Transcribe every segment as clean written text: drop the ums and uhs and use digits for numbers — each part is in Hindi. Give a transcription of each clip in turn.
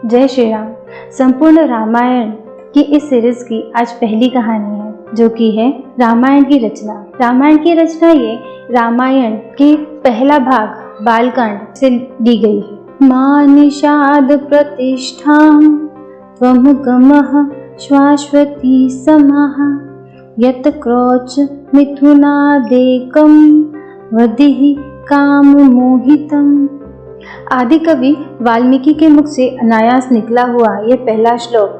जय श्री राम। संपूर्ण रामायण की इस सीरीज की आज पहली कहानी है, जो कि है रामायण की रचना। रामायण की रचना ये रामायण के पहला भाग बालकांड से ली गई है। मां निषाद प्रतिष्ठां त्वं गमः शाश्वती समाः यत् क्रोच मिथुनादेकं वदिहि काम मोहितम्। आदि कवि वाल्मीकि के मुख से अनायास निकला हुआ यह पहला श्लोक,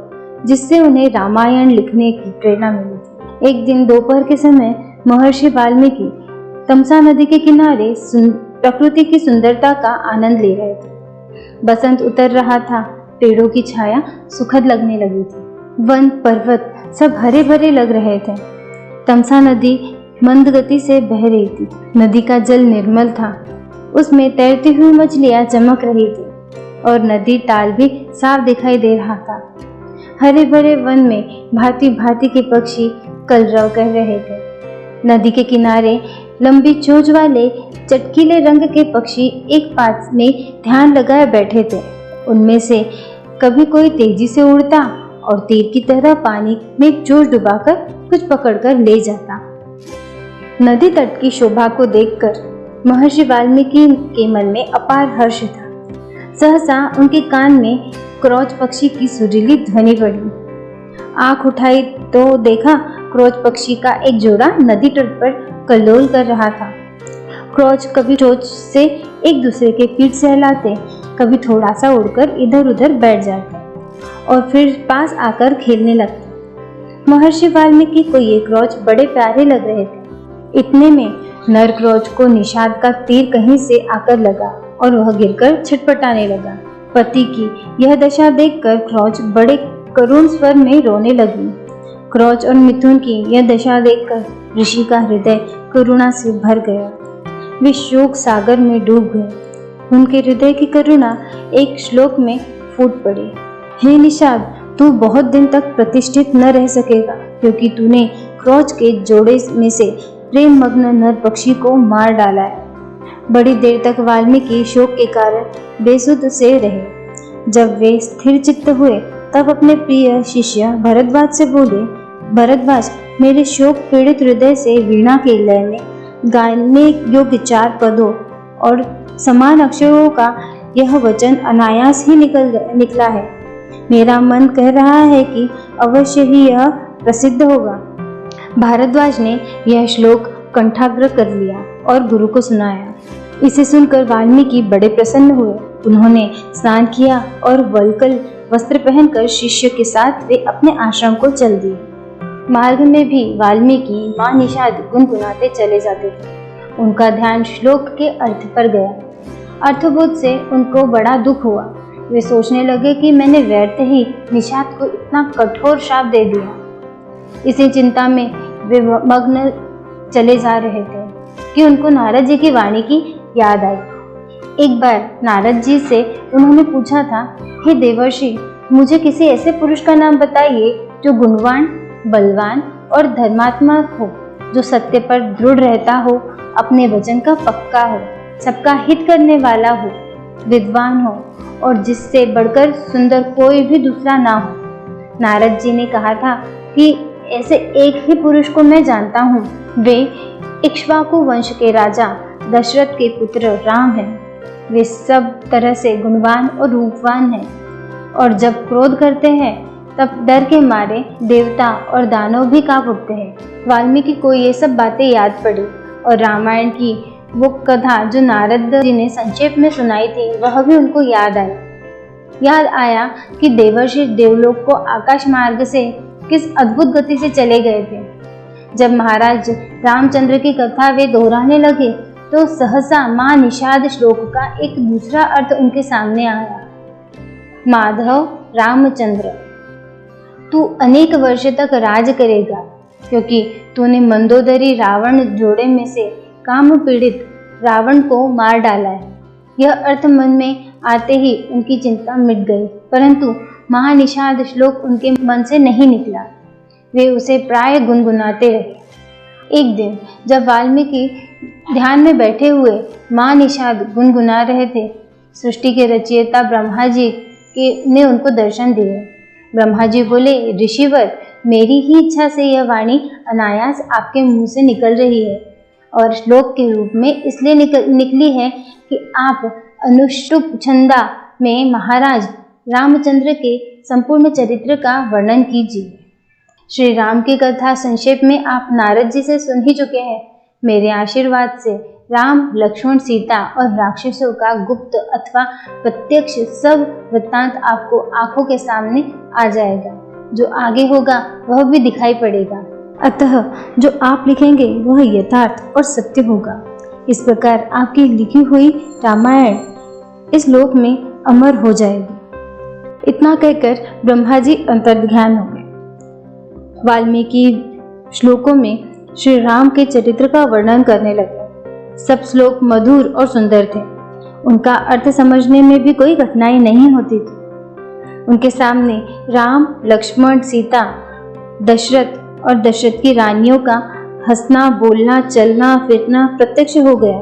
जिससे उन्हें रामायण लिखने की प्रेरणा मिली थी। एक दिन दोपहर के समय महर्षि वाल्मीकि तमसा नदी के किनारे प्रकृति की सुंदरता का आनंद ले रहे थे। बसंत उतर रहा था, पेड़ों की छाया सुखद लगने लगी थी। वन पर्वत सब हरे भरे लग रहे थे। तमसा नदी मंद गति से बह रही थी। नदी का जल निर्मल था, उसमें तैरती हुई मछलियां चमक रही थी और नदी ताल भी साफ दिखाई दे रहा था। हरे भरे वन में भांति भांति के पक्षी कलरव कर रहे थे। नदी के किनारे लंबी चोंच वाले चटकीले रंग के पक्षी एक पास में ध्यान लगाए बैठे थे। उनमें से कभी कोई तेजी से उड़ता और तीर की तरह पानी में चोंच डुबाकर कुछ पकड़कर ले जाता। नदी तट की शोभा को देखकर महर्षि वाल्मीकि के मन में अपार हर्ष था। सहसा उनके कान में क्रोच पक्षी की सुरीली ध्वनि पड़ी। आंख उठाई तो देखा क्रोच पक्षी का एक जोड़ा नदी तट पर कल्लोल कर रहा था। क्रोच कभी चोंच से एक दूसरे के पीठ सहलाते, कभी थोड़ा सा उड़कर इधर उधर बैठ जाते और फिर पास आकर खेलने लगते। महर्षि वाल्मीकि को ये क्रोच बड़े प्यारे लग रहे थे। इतने में नर क्रोच को निषाद का तीर कहीं से आकर लगा और वह गिरकर छटपटाने लगा। पति की यह दशा देखकर क्रोच बड़े करुण स्वर में रोने लगी। क्रोच और मिथुन की यह दशा देखकर ऋषि का हृदय करुणा से भर गया। वे शोक सागर में डूब गए। उनके हृदय की करुणा एक श्लोक में फूट पड़ी। हे निषाद, तू बहुत दिन तक प्रतिष्ठित न रह सकेगा, क्योंकि तूने क्रोच के जोड़े में से प्रेम मग्न नर पक्षी को मार डाला है। बड़ी देर तक वाल्मीकि शोक के कारण बेसुध से रहे। जब वे स्थिर चित्त हुए तब अपने प्रिय शिष्य भरद्वाज से बोले, भरद्वाज, मेरे शोक पीड़ित हृदय से वीणा के लय में गाने योग्य 4 पदों और समान अक्षरों का यह वचन अनायास ही निकला है। मेरा मन कह रहा है कि अवश्य ही यह प्रसिद्ध होगा। भारद्वाज ने यह श्लोक कंठाग्र कर लिया और गुरु को सुनाया। इसे सुनकर वाल्मीकि बड़े प्रसन्न हुए। उन्होंने स्नान किया और वल्कल वस्त्र पहनकर शिष्य के साथ वे अपने आश्रम को चल दिए। मार्ग में भी वाल्मीकि मां निषाद गुनगुनाते चले जाते थे। उनका ध्यान श्लोक के अर्थ पर गया। अर्थबोध से उनको बड़ा दुख हुआ। वे सोचने लगे कि मैंने व्यर्थ ही निषाद को इतना कठोर शाप दे दिया। इसी चिंता में वे मग्न चले जा रहे थे कि उनको नारद जी की वाणी की याद आई। एक बार नारद जी से उन्होंने पूछा था, हे देवर्षि, मुझे किसी ऐसे पुरुष का नाम बताइए जो गुणवान, बलवान और धर्मात्मा हो, जो सत्य पर दृढ़ रहता हो, अपने वचन का पक्का हो, सबका हित करने वाला हो, विद्वान हो और जिससे बढ़कर सुंदर कोई भी दूसरा ना हो। नारद जी ने कहा था कि ऐसे एक ही पुरुष को मैं जानता हूँ। वे इक्ष्वाकु वंश के राजा दशरथ के पुत्र राम हैं। वे सब तरह से गुणवान और रूपवान हैं और जब क्रोध करते हैं तब डर के मारे देवता और दानव भी कांप उठते हैं। वाल्मीकि को ये सब बातें याद पड़ी और रामायण की वो कथा जो नारद जी ने संक्षेप में सुनाई थी वह भी उनको याद आई। याद आया कि देवर्षि देवलोक को आकाश मार्ग से किस अद्भुत गति से चले गए थे। जब महाराज रामचंद्र की कथा वे दोहराने लगे तो सहसा मां निषाद श्लोक का एक दूसरा अर्थ उनके सामने आया। माधव रामचंद्र, तू अनेक वर्ष तक राज करेगा, क्योंकि तूने मंदोदरी रावण जोड़े में से काम पीड़ित रावण को मार डाला है। यह अर्थ मन में आते ही उनकी चिंता मिट गई, परंतु महानिषाद श्लोक उनके मन से नहीं निकला। वे उसे प्राय गुनगुनाते रहे। एक दिन जब वाल्मीकि ध्यान में बैठे हुए मां निषाद गुनगुना रहे थे, सृष्टि के रचयिता ब्रह्मा जी ने उनको दर्शन दिए। ब्रह्मा जी बोले, ऋषिवर, मेरी ही इच्छा से यह वाणी अनायास आपके मुंह से निकल रही है और श्लोक के रूप में इसलिए निकली है कि आप अनुष्टुप छंदा में महाराज रामचंद्र के संपूर्ण चरित्र का वर्णन कीजिए। श्री राम की कथा संक्षेप में आप नारद जी से सुन ही चुके हैं। मेरे आशीर्वाद से राम, लक्ष्मण, सीता और राक्षसों का गुप्त अथवा प्रत्यक्ष सब वृत्तांत आपको आंखों के सामने आ जाएगा। जो आगे होगा वह भी दिखाई पड़ेगा, अतः जो आप लिखेंगे वह यथार्थ और सत्य होगा। इस प्रकार आपकी लिखी हुई रामायण इस लोक में अमर हो जाएगी। इतना कहकर ब्रह्मा जी अंतर्ध्यान हो गए। वाल्मीकि श्लोकों में श्री राम के चरित्र का वर्णन करने लगे। सब श्लोक मधुर और सुंदर थे। उनका अर्थ समझने में भी कोई कठिनाई नहीं होती थी। उनके सामने राम, लक्ष्मण, सीता, दशरथ और दशरथ की रानियों का हंसना, बोलना, चलना, फिरना प्रत्यक्ष हो गया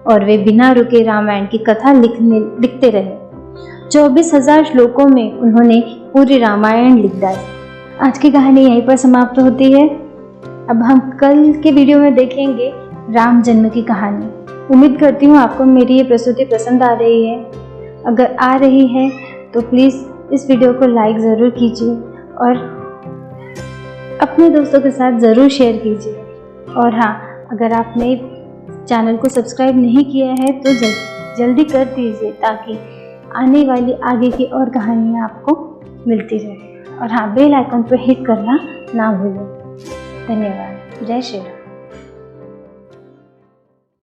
और वे बिना रुके रामायण की कथा लिखते रहे। 24,000 श्लोकों में उन्होंने पूरी रामायण लिख डाली। आज की कहानी यहीं पर समाप्त होती है। अब हम कल के वीडियो में देखेंगे राम जन्म की कहानी। उम्मीद करती हूँ आपको मेरी ये प्रस्तुति पसंद आ रही है। अगर आ रही है तो प्लीज़ इस वीडियो को लाइक ज़रूर कीजिए और अपने दोस्तों के साथ ज़रूर शेयर कीजिए। और हाँ, अगर आपने चैनल को सब्सक्राइब नहीं किया है तो जल्दी कर दीजिए ताकि आने वाली आगे की और कहानियाँ आपको मिलती रहे। और हाँ, बेल आइकन पर हिट करना ना भूलें। धन्यवाद। जय श्री राम।